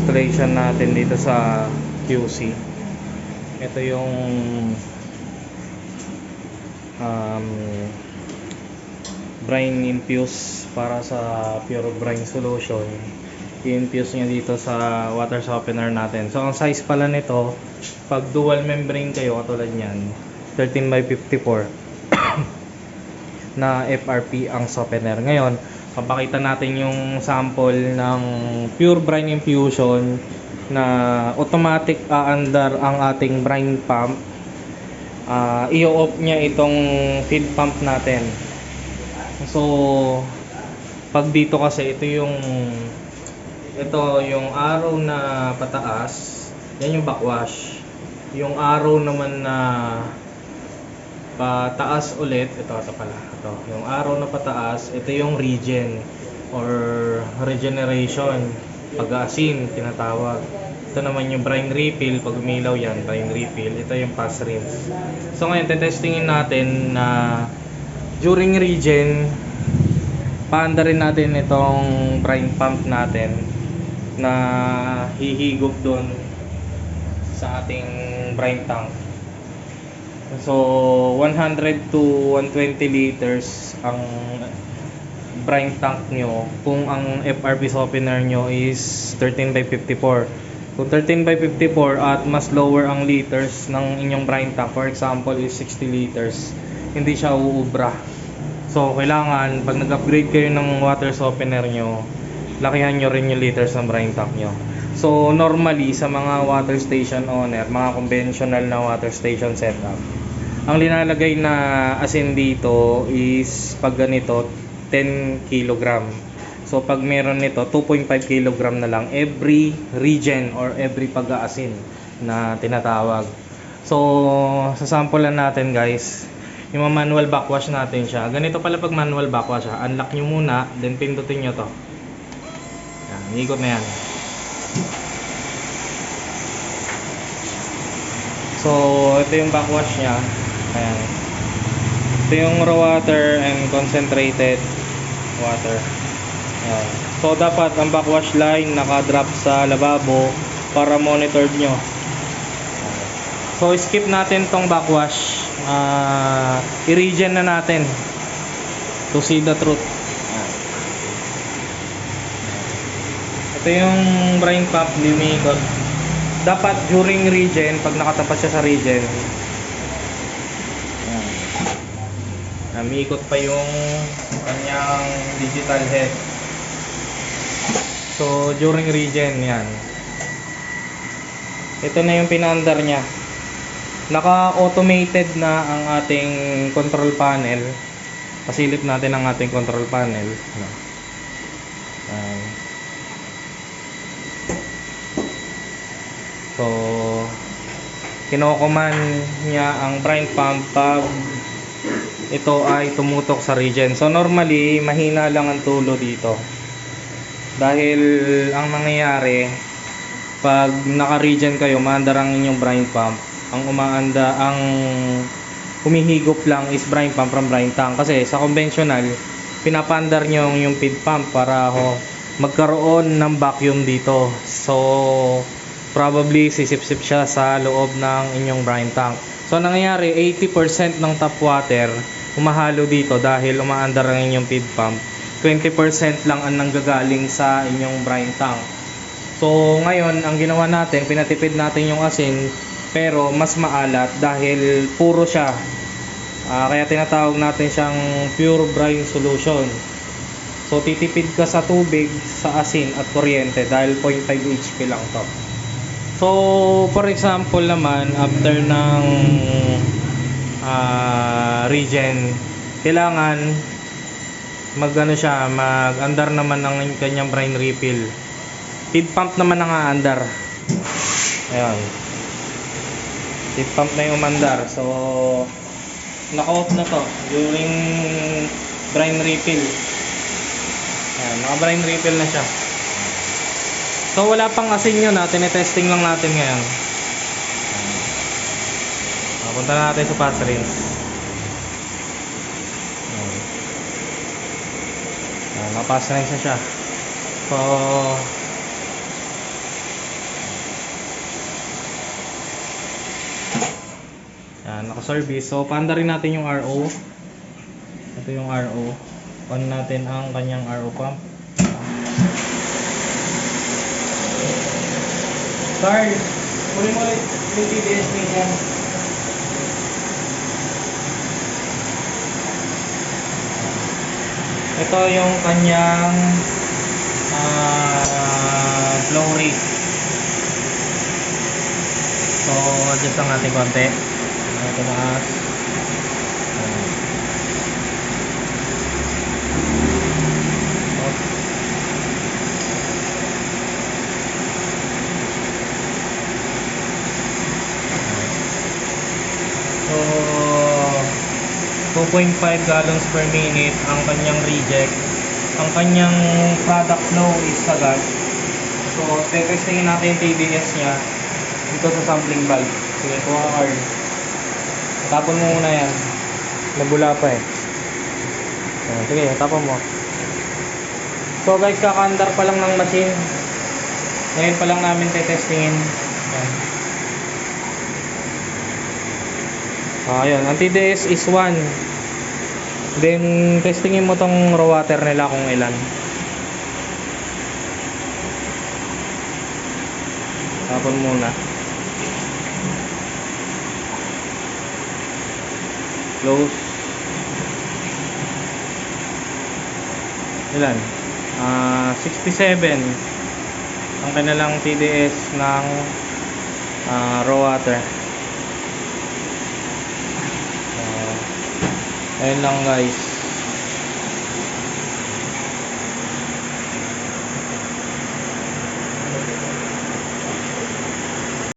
installation natin dito sa QC. Ito yung brine infuse para sa pure brine solution. I-infuse niya dito sa water softener natin. So ang size pala nito, pag dual membrane kayo katulad niyan, 13x54 na FRP ang softener. Ngayon, papakita natin yung sample ng pure brine infusion na automatic aandar ang ating brine pump. I-off niya itong feed pump natin. So pag dito kasi ito yung arrow na pataas, yan yung backwash. Yung arrow naman na pataas ulit, ito pala. Ito, yung arrow na pataas, ito yung regen or regeneration, pag-aasin tinatawag. Ito naman yung brine refill, pag umilaw yan, brine refill. Ito yung pass rinse. So ngayon, tetestingin natin na during regen, paandarin natin itong brine pump natin na hihigop doon sa ating brine tank. So 100 to 120 liters ang brine tank nyo kung ang FRP softener nyo is 13x54. Kung 13x54 at mas lower ang liters ng inyong brine tank, for example is 60 liters, hindi siya uubra. So kailangan pag nag-upgrade kayo ng water softener nyo, lakihan nyo rin yung liters ng brine tank nyo. So normally sa mga water station owner, mga conventional na water station setup, ang linalagay na asin dito is pag ganito 10 kg. So pag meron nito 2.5 kg na lang every regen or every pag-aasin na tinatawag. So sasampulan natin guys, yung manual backwash natin siya. Ganito pala pag manual backwash siya. Unlock nyo muna, then pindutin nyo to. Yan, ikot na yan. So ito yung backwash nya. Ayan. Ito yung raw water and concentrated water. Ayan. So dapat ang backwash line nakadrop sa lababo para monitored nyo. So skip natin tong backwash. I-regen na natin to see the truth. Ito yung brine pump lumikot. Dapat during regen, pag nakatapat siya sa regen, umikot pa yung kanyang digital head. So during regen yan, ito na yung pinaandar nya. Naka-automated na ang ating control panel. Pasilip natin ang ating control panel. So kino-command niya ang brine pump pag ito ay tumutok sa regen. So normally mahina lang ang tulo dito. Dahil ang nangyayari pag naka-regen kayo, maandar ang inyong brine pump. Ang humihigop lang is brine pump from brine tank. Kasi sa conventional, pinapandar nyo yung feed pump para magkaroon ng vacuum dito. So probably sisip-sip siya sa loob ng inyong brine tank. So nangyayari 80% ng tap water humahalo dito dahil umaandar ang inyong feed pump. 20% lang ang nanggagaling sa inyong brine tank. So ngayon ang ginawa natin, pinatipid natin yung asin pero mas maalat dahil puro siya. Kaya tinatawag natin siyang pure brine solution. So titipid ka sa tubig, sa asin at kuryente dahil 0.5 HP lang to. So for example naman, after ng regen, kailangan mag-andar naman ng kanyang brine refill. Feed pump naman ang aandar. Ayan. Feed pump na yung umandar. So naka-off na to during brine refill. Ayan, naka-brine refill na siya. So wala pang asin yun, tinetesting lang natin ngayon. Punta na natin sa pass rinse. Naka-pass rinse na siya. So naka-service. So paanda rin natin yung RO. Ito yung RO. On natin ang kanyang RO pump. Carl, kunin mo ulit yung TDS niya. Ito yung kanyang flow rate. So adjust lang natin konti. Tumaas. So 2.5 gallons per minute ang kanyang reject. Ang kanyang product flow is agad. So testingin natin yung TDS nya dito sa sampling valve. Sige, kuha ka card. Tapon mo muna yan. Nabula pa eh. Sige, tapon mo. So guys, kakaandar pa lang ng machine. Ngayon pa lang namin tetestingin. Ayun, ang TDS is 1. Then testingin mo tong raw water nila kung ilan. Tapon muna. Close. Ilan? 67 ang kanilang TDS ng raw water. Ayun lang guys.